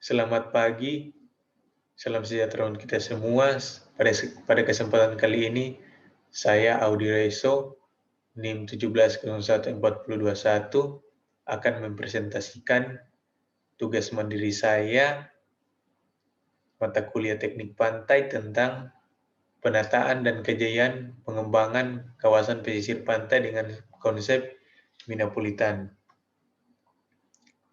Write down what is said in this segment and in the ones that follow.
Selamat pagi, salam sejahtera untuk kita semua. Pada kesempatan kali ini, saya Audi Reso, NIM 17014021, akan mempresentasikan tugas mandiri saya, mata kuliah teknik pantai tentang penataan dan kejayaan pengembangan kawasan pesisir pantai dengan konsep Minapolitan.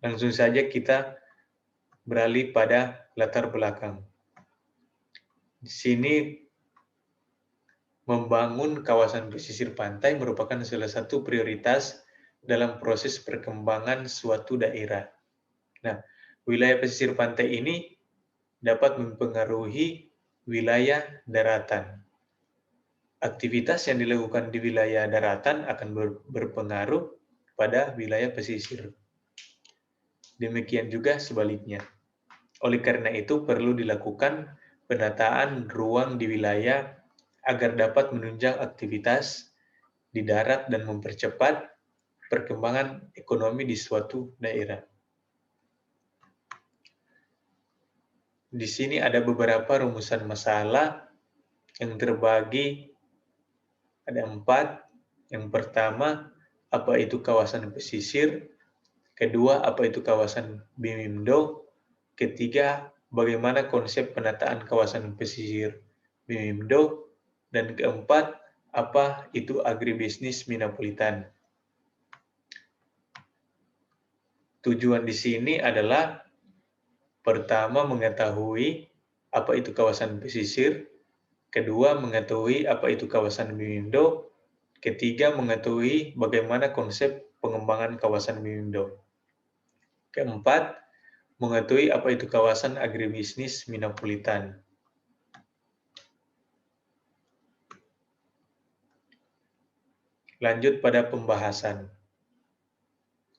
Langsung saja kita beralih pada latar belakang. Di sini membangun kawasan pesisir pantai merupakan salah satu prioritas dalam proses perkembangan suatu daerah. Nah, wilayah pesisir pantai ini dapat mempengaruhi wilayah daratan. Aktivitas yang dilakukan di wilayah daratan akan berpengaruh pada wilayah pesisir. Demikian juga sebaliknya. Oleh karena itu, perlu dilakukan penataan ruang di wilayah agar dapat menunjang aktivitas di darat dan mempercepat perkembangan ekonomi di suatu daerah. Di sini ada beberapa rumusan masalah yang terbagi ada 4. Yang pertama, apa itu kawasan pesisir? Kedua, apa itu kawasan BIMIMDO? Ketiga, bagaimana konsep penataan kawasan pesisir BIMIMDO? Dan keempat, apa itu agribisnis Minapolitan? Tujuan di sini adalah pertama mengetahui apa itu kawasan pesisir, kedua mengetahui apa itu kawasan BIMIMDO, ketiga mengetahui bagaimana konsep pengembangan kawasan BIMIMDO. Keempat, mengetahui apa itu kawasan agribisnis Minapolitan. Lanjut pada pembahasan.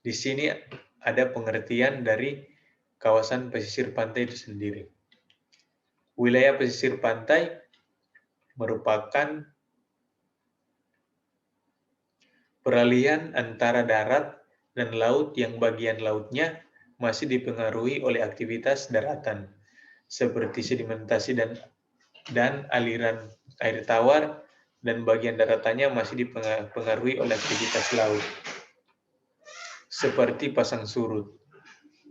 Di sini ada pengertian dari kawasan pesisir pantai itu sendiri. Wilayah pesisir pantai merupakan peralihan antara darat dan laut yang bagian lautnya masih dipengaruhi oleh aktivitas daratan, seperti sedimentasi dan aliran air tawar, dan bagian daratannya masih dipengaruhi oleh aktivitas laut, seperti pasang surut,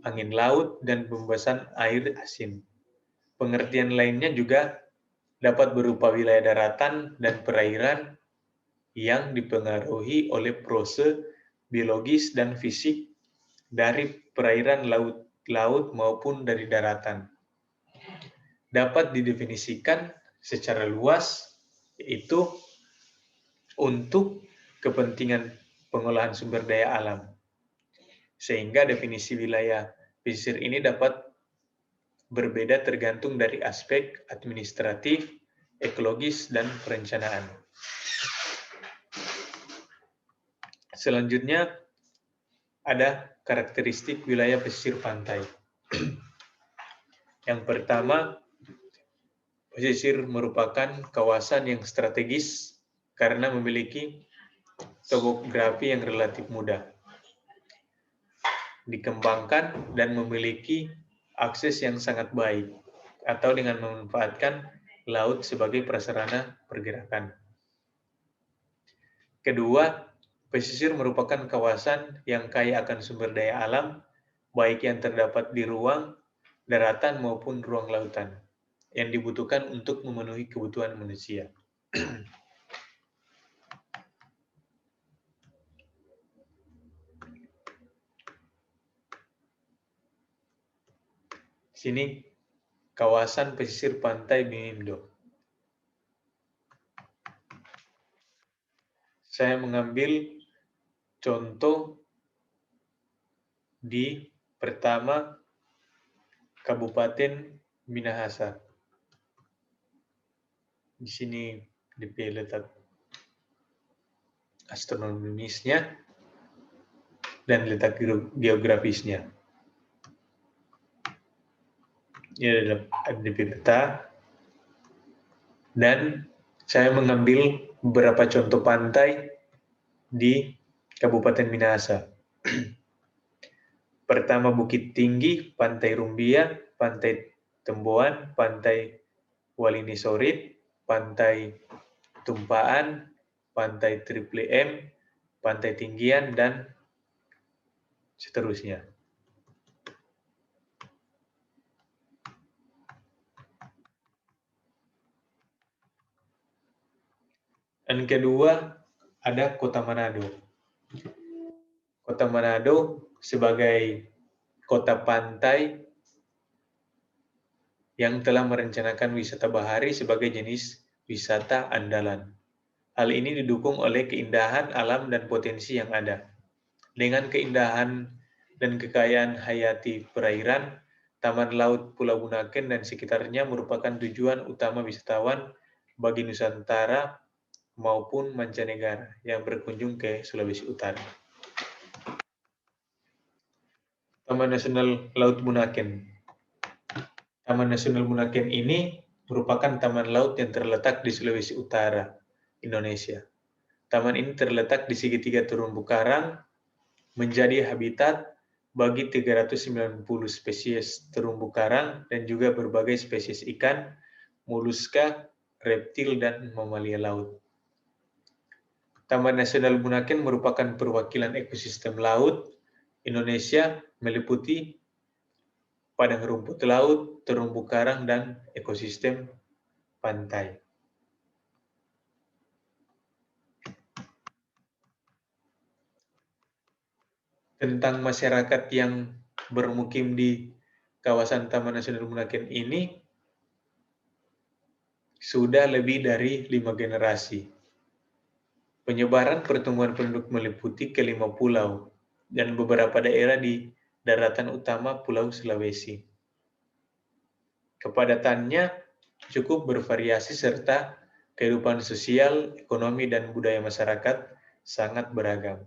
angin laut, dan pembebasan air asin. Pengertian lainnya juga dapat berupa wilayah daratan dan perairan yang dipengaruhi oleh proses biologis dan fisik dari perairan laut maupun dari daratan. Dapat didefinisikan secara luas, yaitu untuk kepentingan pengolahan sumber daya alam. Sehingga definisi wilayah pesisir ini dapat berbeda tergantung dari aspek administratif, ekologis, dan perencanaan. Selanjutnya, ada karakteristik wilayah pesisir pantai. Yang pertama, pesisir merupakan kawasan yang strategis karena memiliki topografi yang relatif mudah dikembangkan dan memiliki akses yang sangat baik, atau dengan memanfaatkan laut sebagai prasarana pergerakan. Kedua, pesisir merupakan kawasan yang kaya akan sumber daya alam, baik yang terdapat di ruang daratan maupun ruang lautan, yang dibutuhkan untuk memenuhi kebutuhan manusia. Sini kawasan pesisir pantai BIMIMDO. Saya mengambil contoh di pertama Kabupaten Minahasa. Di sini DP letak astronomisnya dan letak geografisnya. Ini adalah DP peta, dan saya mengambil beberapa contoh pantai di Kabupaten Minahasa. Pertama, Bukit Tinggi, Pantai Rumbia, Pantai Temboan, Pantai Walini-Sorit, Pantai Tumpaan, Pantai Triple M, Pantai Tinggian, dan seterusnya. Dan kedua, ada Kota Manado. Kota Manado sebagai kota pantai yang telah merencanakan wisata bahari sebagai jenis wisata andalan. Hal ini didukung oleh keindahan alam dan potensi yang ada. Dengan keindahan dan kekayaan hayati perairan, Taman Laut Pulau Bunaken dan sekitarnya merupakan tujuan utama wisatawan bagi Nusantara maupun mancanegara yang berkunjung ke Sulawesi Utara. Taman Nasional Laut Bunaken. Taman Nasional Bunaken ini merupakan taman laut yang terletak di Sulawesi Utara, Indonesia. Taman ini terletak di segitiga terumbu karang, menjadi habitat bagi 390 spesies terumbu karang dan juga berbagai spesies ikan, moluska, reptil, dan mamalia laut. Taman Nasional Bunaken merupakan perwakilan ekosistem laut Indonesia, meliputi padang rumput laut, terumbu karang, dan ekosistem pantai. Tentang masyarakat yang bermukim di kawasan Taman Nasional Bunaken ini, sudah lebih dari 5 generasi. Penyebaran pertumbuhan penduduk meliputi ke 5 pulau dan beberapa daerah di daratan utama Pulau Sulawesi. Kepadatannya cukup bervariasi serta kehidupan sosial, ekonomi, dan budaya masyarakat sangat beragam.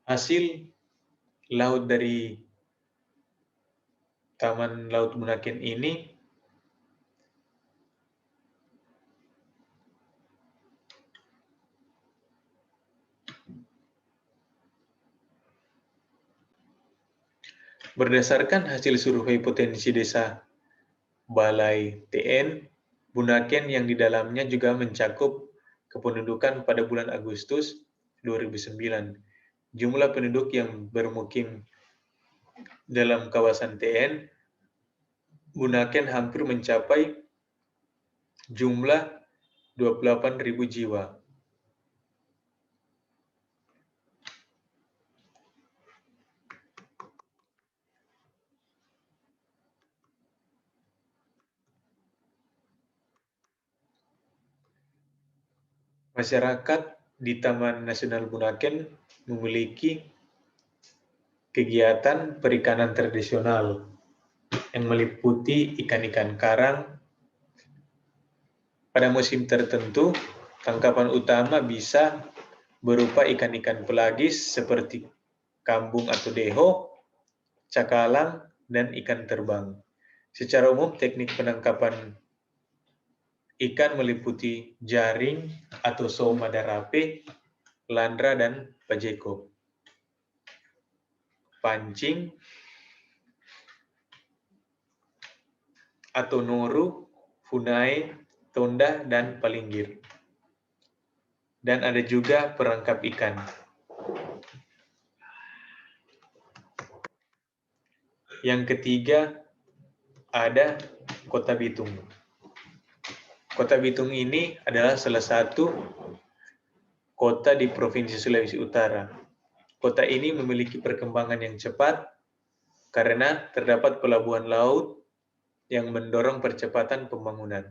Hasil laut dari Taman Laut Bunaken ini berdasarkan hasil survei potensi desa Balai TN, Bunaken yang di dalamnya juga mencakup kependudukan pada bulan Agustus 2009. Jumlah penduduk yang bermukim dalam kawasan TN, Bunaken hampir mencapai jumlah 28.000 jiwa. Masyarakat di Taman Nasional Bunaken memiliki kegiatan perikanan tradisional yang meliputi ikan-ikan karang. Pada musim tertentu, tangkapan utama bisa berupa ikan-ikan pelagis seperti kambung atau deho, cakalang, dan ikan terbang. Secara umum, teknik penangkapan ikan meliputi jaring atau soma darape, landra, dan pajeko, pancing atau noru, funai, tonda, dan palinggir. Dan ada juga perangkap ikan. Yang ketiga, ada Kota Bitung. Kota Bitung ini adalah salah satu kota di Provinsi Sulawesi Utara. Kota ini memiliki perkembangan yang cepat karena terdapat pelabuhan laut yang mendorong percepatan pembangunan.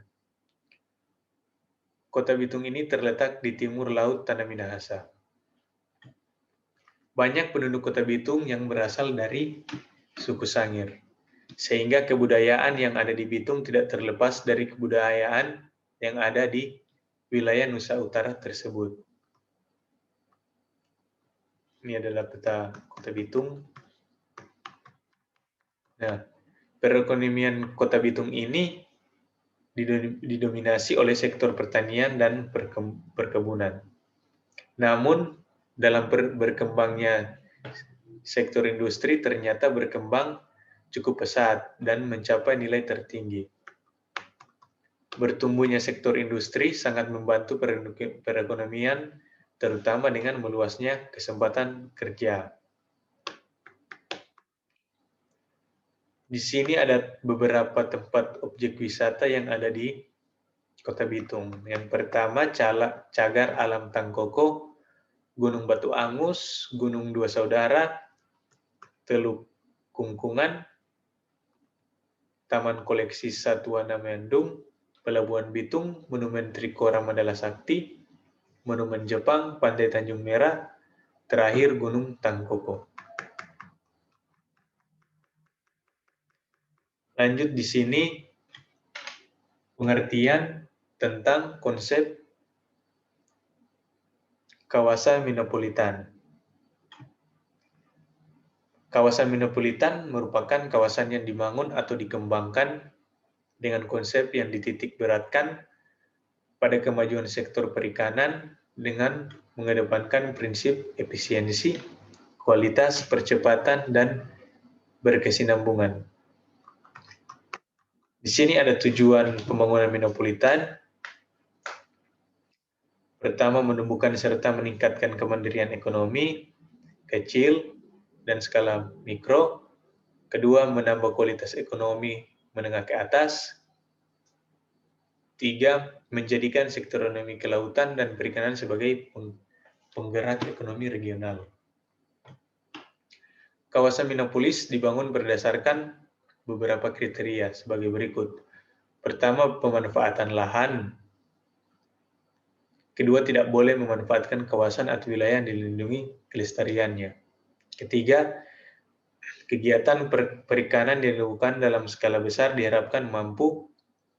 Kota Bitung ini terletak di timur Laut Tanah Minahasa. Banyak penduduk Kota Bitung yang berasal dari suku Sangir, sehingga kebudayaan yang ada di Bitung tidak terlepas dari kebudayaan yang ada di wilayah Nusa Utara tersebut. Ini adalah peta Kota Bitung. Nah, perekonomian Kota Bitung ini didominasi oleh sektor pertanian dan perkebunan. Namun, dalam berkembangnya sektor industri ternyata berkembang cukup pesat dan mencapai nilai tertinggi. Bertumbuhnya sektor industri sangat membantu perekonomian, terutama dengan meluasnya kesempatan kerja. Di sini ada beberapa tempat objek wisata yang ada di Kota Bitung. Yang pertama, Cagar Alam Tangkoko, Gunung Batu Angus, Gunung Dua Saudara, Teluk Kungkungan, Taman Koleksi Satwa Namendung, Pelabuhan Bitung, Monumen Trikora Mandala Sakti, Monumen Jepang, Pantai Tanjung Merah, terakhir Gunung Tangkoko. Lanjut di sini pengertian tentang konsep kawasan metropolitan. Kawasan metropolitan merupakan kawasan yang dibangun atau dikembangkan dengan konsep yang dititik beratkan pada kemajuan sektor perikanan dengan mengedepankan prinsip efisiensi, kualitas, percepatan, dan berkesinambungan. Di sini ada tujuan pembangunan metropolitan. Pertama, menumbuhkan serta meningkatkan kemandirian ekonomi kecil dan skala mikro. Kedua, menambah kualitas ekonomi menengah ke atas. Tiga, menjadikan sektor ekonomi kelautan dan perikanan sebagai penggerak ekonomi regional. Kawasan Minneapolis dibangun berdasarkan beberapa kriteria sebagai berikut. Pertama, pemanfaatan lahan. Kedua, tidak boleh memanfaatkan kawasan atau wilayah yang dilindungi kelestariannya. Ketiga, kegiatan perikanan yang dilakukan dalam skala besar diharapkan mampu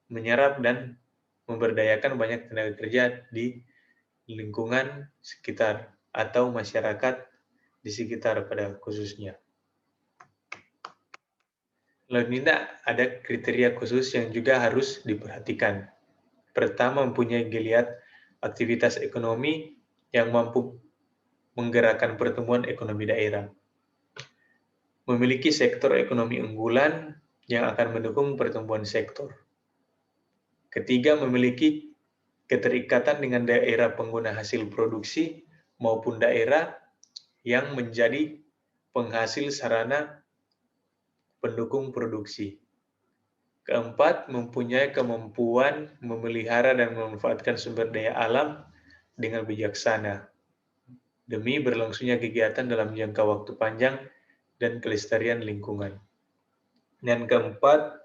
menyerap dan memberdayakan banyak tenaga kerja di lingkungan sekitar atau masyarakat di sekitar pada khususnya. Lalu ini ada kriteria khusus yang juga harus diperhatikan. Pertama, mempunyai geliat aktivitas ekonomi yang mampu menggerakkan pertumbuhan ekonomi daerah. Memiliki sektor ekonomi unggulan yang akan mendukung pertumbuhan sektor. Ketiga, memiliki keterikatan dengan daerah pengguna hasil produksi maupun daerah yang menjadi penghasil sarana pendukung produksi. Keempat, mempunyai kemampuan memelihara dan memanfaatkan sumber daya alam dengan bijaksana demi berlangsungnya kegiatan dalam jangka waktu panjang dan kelestarian lingkungan. Dan keempat,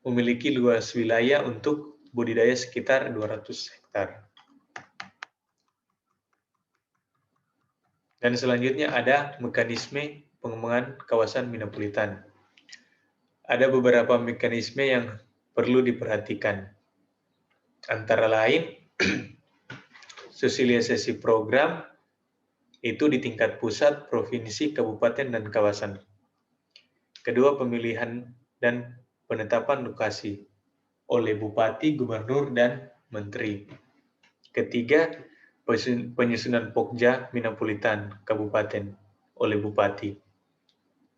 memiliki luas wilayah untuk budidaya sekitar 200 hektar. Dan selanjutnya ada mekanisme pengembangan kawasan metropolitan. Ada beberapa mekanisme yang perlu diperhatikan. Antara lain, sosialisasi program itu di tingkat pusat, provinsi, kabupaten, dan kawasan. Kedua, pemilihan dan penetapan lokasi oleh bupati, gubernur, dan menteri. Ketiga, penyusunan Pokja Metropolitan Kabupaten oleh bupati.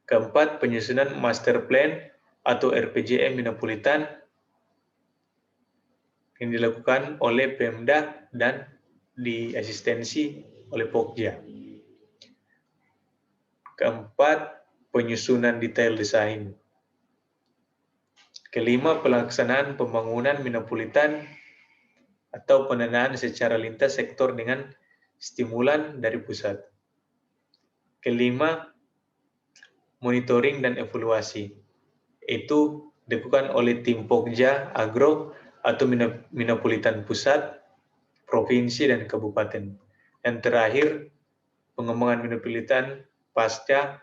Keempat, penyusunan master plan atau RPJM Metropolitan yang dilakukan oleh Pemda dan diasistensi oleh Pokja. Keempat, penyusunan detail desain. Kelima, pelaksanaan pembangunan metropolitan atau pendanaan secara lintas sektor dengan stimulan dari pusat. Kelima, monitoring dan evaluasi. Itu dilakukan oleh tim Pokja Agro atau Metropolitan Pusat, Provinsi, dan Kabupaten. Dan terakhir, pengembangan metropolitan pasca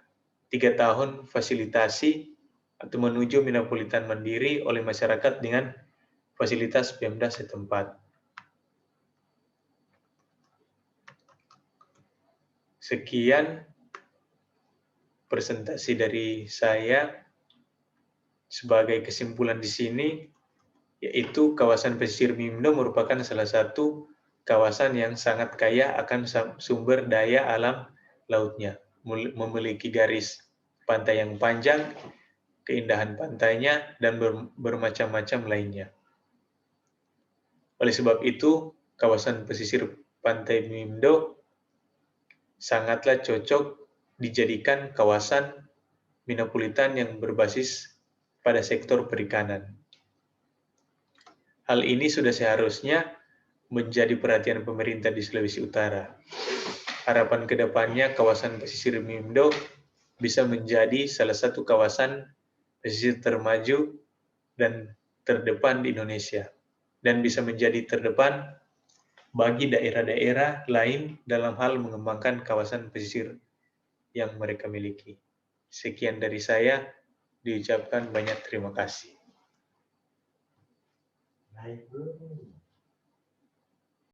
3 tahun fasilitasi atau menuju metropolitan mandiri oleh masyarakat dengan fasilitas Pemda setempat. Sekian presentasi dari saya. Sebagai kesimpulan di sini, yaitu kawasan pesisir Mimno merupakan salah satu kawasan yang sangat kaya akan sumber daya alam lautnya, memiliki garis pantai yang panjang, keindahan pantainya, dan bermacam-macam lainnya. Oleh sebab itu, kawasan pesisir pantai Mindo sangatlah cocok dijadikan kawasan metropolitan yang berbasis pada sektor perikanan. Hal ini sudah seharusnya menjadi perhatian pemerintah di Sulawesi Utara. Harapan kedepannya kawasan pesisir Mindo bisa menjadi salah satu kawasan pesisir termaju dan terdepan di Indonesia, dan bisa menjadi terdepan bagi daerah-daerah lain dalam hal mengembangkan kawasan pesisir yang mereka miliki. Sekian dari saya, diucapkan banyak terima kasih.